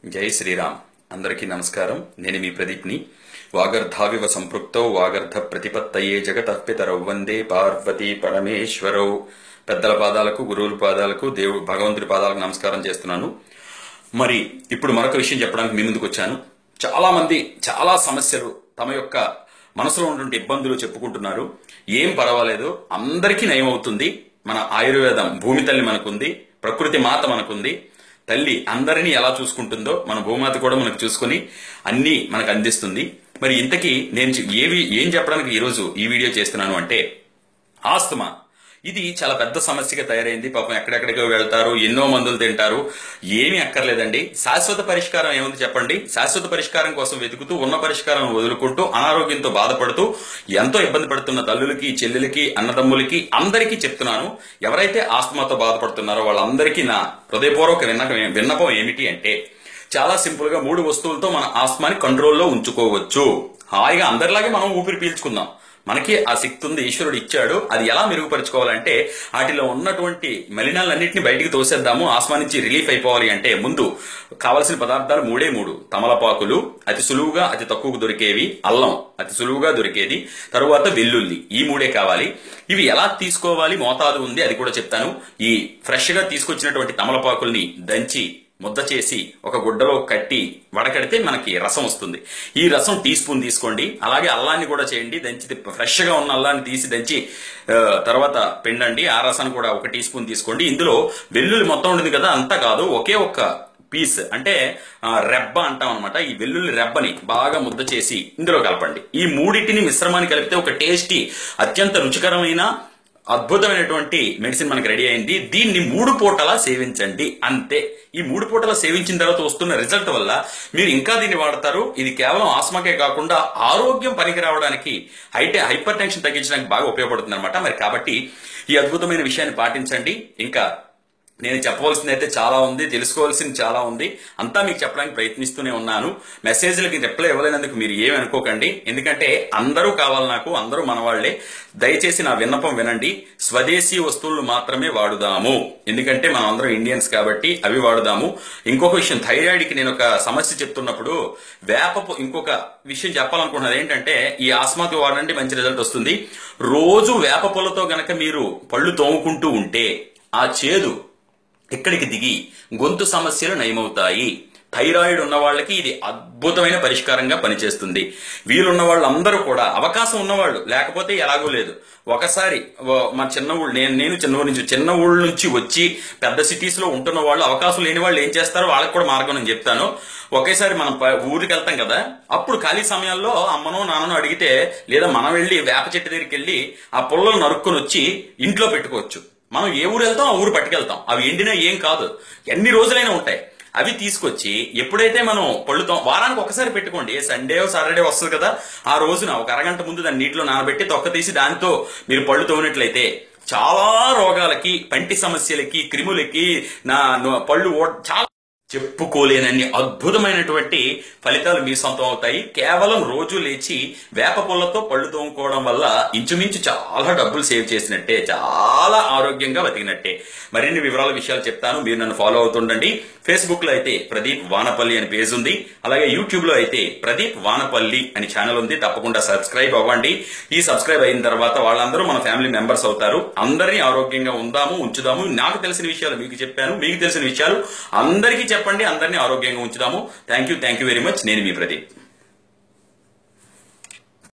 జై శ్రీరామ్. అందరికీ నమస్కారం. నేను మీ ప్రదీప్ని. వాగర్ధావివ సంపృక్తౌ వాగర్ధ ప్రతిపత్తయే జగతః పితరౌ వందే పార్వతీ పరమేశ్వరౌ. పెద్దల పాదాలకు, గురువుల పాదాలకు, భగవంతుడి పాదాలకు నమస్కారం చేస్తున్నాను. మరి ఇప్పుడు మరొక విషయం చెప్పడానికి మీ ముందుకు వచ్చాను. చాలా మంది చాలా సమస్యలు, తమ యొక్క మనసులో ఉన్నటువంటి ఇబ్బందులు చెప్పుకుంటున్నారు. ఏం పర్వాలేదు, అందరికీ నయమవుతుంది. మన ఆయుర్వేదం, భూమి తల్లి మనకుంది, ప్రకృతి మాత మనకుంది. తల్లి అందరినీ ఎలా చూసుకుంటుందో మన భూమాత కూడా మనకు చూసుకుని అన్ని మనకు అందిస్తుంది. మరి ఇంతకీ నేను ఏం చెప్పడానికి ఈరోజు ఈ వీడియో చేస్తున్నాను అంటే, ఆస్తమా ఇది చాలా పెద్ద సమస్యగా తయారైంది. పాపం ఎక్కడెక్కడికో వెళ్తారు, ఎన్నో మందులు తింటారు, ఏమీ అక్కర్లేదండి. శాశ్వత పరిష్కారం ఏముంది చెప్పండి? శాశ్వత పరిష్కారం కోసం వెతుకుతూ ఉన్న పరిష్కారం వదులుకుంటూ అనారోగ్యంతో బాధపడుతూ ఎంతో ఇబ్బంది పడుతున్న తల్లులకి, చెల్లెలకి, అన్నదమ్ములకి అందరికీ చెప్తున్నాను. ఎవరైతే ఆస్తమాతో బాధపడుతున్నారో వాళ్ళందరికీ నా హృదయపూర్వక విన్నపం ఏమిటి అంటే, చాలా సింపుల్ గా 3 వస్తువులతో మన ఆస్తమాని కంట్రోల్లో ఉంచుకోవచ్చు. హాయిగా అందరిలాగే మనం ఊపిరి పీల్చుకుందాం. మనకి ఆ శక్తి ఉంది, ఈశ్వరుడు ఇచ్చాడు. అది ఎలా మెరుగుపరుచుకోవాలంటే, వాటిలో ఉన్నటువంటి మలినాలన్నింటినీ బయటికి తోసేద్దాము. ఆస్మా నుంచి రిలీఫ్ అయిపోవాలి అంటే ముందు కావలసిన పదార్థాలు 3 తమలపాకులు అతి సులువుగా, అతి తక్కువకు దొరికేవి, అల్లం అతి సులువుగా దొరికేది, తరువాత వెల్లుల్లి, ఈ 3 కావాలి. ఇవి ఎలా తీసుకోవాలి, మోతాదు ఉంది, అది కూడా చెప్తాను. ఈ ఫ్రెష్ గా తీసుకొచ్చినటువంటి తమలపాకుల్ని దంచి ముద్ద చేసి ఒక గుడ్డలో కట్టి వడకడితే మనకి రసం వస్తుంది. ఈ రసం టీ స్పూన్ తీసుకోండి. అలాగే అల్లాన్ని కూడా చేయండి. దంచి ఫ్రెష్ గా ఉన్న అల్లాన్ని తీసి దంచి తర్వాత పిండండి. ఆ రసాన్ని కూడా 1 టీ స్పూన్ తీసుకోండి. ఇందులో వెల్లుల్లి మొత్తం ఉంటుంది కదా, అంతా కాదు, ఒకే ఒక్క పీస్ అంటే రెబ్బ అంటాం అనమాట. ఈ వెల్లుల్లి రెబ్బని బాగా ముద్ద చేసి ఇందులో కలపండి. ఈ 3 మిశ్రమాన్ని కలిపితే ఒక టేస్టీ, అత్యంత రుచికరమైన, అద్భుతమైనటువంటి మెడిసిన్ మనకు రెడీ అయింది. దీన్ని 3 పూటలా సేవించండి, అంతే. ఈ 3 పూటలా సేవించిన తర్వాత వస్తున్న రిజల్ట్ వల్ల మీరు ఇంకా దీన్ని వాడతారు. ఇది కేవలం ఆస్మాకే కాకుండా ఆరోగ్యం పనికి రావడానికి, హైపర్ టెన్షన్ తగ్గించడానికి బాగా ఉపయోగపడుతుంది అనమాట. మరి కాబట్టి ఈ అద్భుతమైన విషయాన్ని పాటించండి. ఇంకా నేను చెప్పవలసింది అయితే చాలా ఉంది, తెలుసుకోవాల్సింది చాలా ఉంది. అంతా మీకు చెప్పడానికి ప్రయత్నిస్తూనే ఉన్నాను. మెసేజ్లకి రిప్లై ఇవ్వలేనందుకు మీరు ఏమి అనుకోకండి. ఎందుకంటే అందరూ కావాలి నాకు, అందరూ మన వాళ్లే. దయచేసి నా విన్నపం వినండి. స్వదేశీ వస్తువులు మాత్రమే వాడుదాము. ఎందుకంటే మనం అందరం ఇండియన్స్ కాబట్టి అవి వాడుదాము. ఇంకొక విషయం, థైరాయిడ్కి నేను ఒక సమస్య చెప్తున్నప్పుడు ఇంకొక విషయం చెప్పాలనుకుంటున్నది ఏంటంటే, ఈ ఆస్మాకి వాడండి, మంచి రిజల్ట్ వస్తుంది. రోజు వేప పూలతో గనక మీరు పళ్ళు తోముకుంటూ ఉంటే ఆ చేదు ఇక్కడికి దిగి గొంతు సమస్యలు నయమవుతాయి. థైరాయిడ్ ఉన్న వాళ్ళకి ఇది అద్భుతమైన పరిష్కారంగా పనిచేస్తుంది. వీలున్న వాళ్ళందరూ కూడా, అవకాశం ఉన్నవాళ్ళు, లేకపోతే ఎలాగో లేదు. ఒకసారి మా చిన్న ఊళ్ళు, నేను చిన్న ఊళ్ళ నుంచి వచ్చి పెద్ద సిటీస్ లో ఉంటున్న వాళ్ళు, అవకాశం లేని వాళ్ళు ఏం చేస్తారో వాళ్ళకి కూడా మార్గం నేను చెప్తాను. ఒకేసారి మనం ఊరికి వెళ్తాం కదా, అప్పుడు ఖాళీ సమయాల్లో అమ్మనో నాన్ననో అడిగితే, లేదా మనం వెళ్ళి వేప చెట్టు దగ్గరికి వెళ్ళి ఆ పుల్లలు నరుక్కుని వచ్చి ఇంట్లో పెట్టుకోవచ్చు. మనం ఏ ఊరు వెళ్తాం ఆ ఊరు పట్టుకెళ్తాం. అవి ఎండినా ఏం కాదు, ఎన్ని రోజులైనా ఉంటాయి. అవి తీసుకొచ్చి ఎప్పుడైతే మనం పళ్ళుతాం, వారానికి ఒకసారి పెట్టుకోండి. సండే సాటర్డే వస్తుంది కదా, ఆ రోజున ఒక అరగంట ముందు దాన్ని నీటిలో నానబెట్టి తొక్క తీసి దానితో మీరు పళ్ళు తోమినట్లయితే చాలా రోగాలకి, పంటి సమస్యలకి, క్రిములకి, పళ్ళు చాలా చెప్పుకోలేనన్ని అద్భుతమైనటువంటి ఫలితాలు మీ సొంతం అవుతాయి. కేవలం రోజు లేచి వేప పుల్లతో పళ్ళు తోముకోవడం వల్ల ఇంచుమించు చాలా డబ్బులు సేవ్ చేసినట్టే, చాలా ఆరోగ్యంగా బతికినట్టే. మరిన్ని విషయాలు చెప్తాను. మీరు నన్ను ఫాలో అవుతుండండి. ఫేస్బుక్ లో అయితే ప్రదీప్ వానపల్లి అని పేజ్ ఉంది. అలాగే యూట్యూబ్ లో అయితే ప్రదీప్ వానపల్లి అని ఛానల్ ఉంది. తప్పకుండా సబ్స్క్రైబ్ అవ్వండి. ఈ సబ్స్క్రైబ్ అయిన తర్వాత వాళ్ళందరూ మన ఫ్యామిలీ మెంబర్స్ అవుతారు. అందరినీ ఆరోగ్యంగా ఉంచుదాము. నాకు తెలిసిన విషయాలు మీకు చెప్పాను, మీకు తెలిసిన విషయాలు అందరికీ చెప్పండి. అందరినీ ఆరోగ్యంగా ఉంచుదాము. Thank you very much. నేను మీ ప్రదీప్.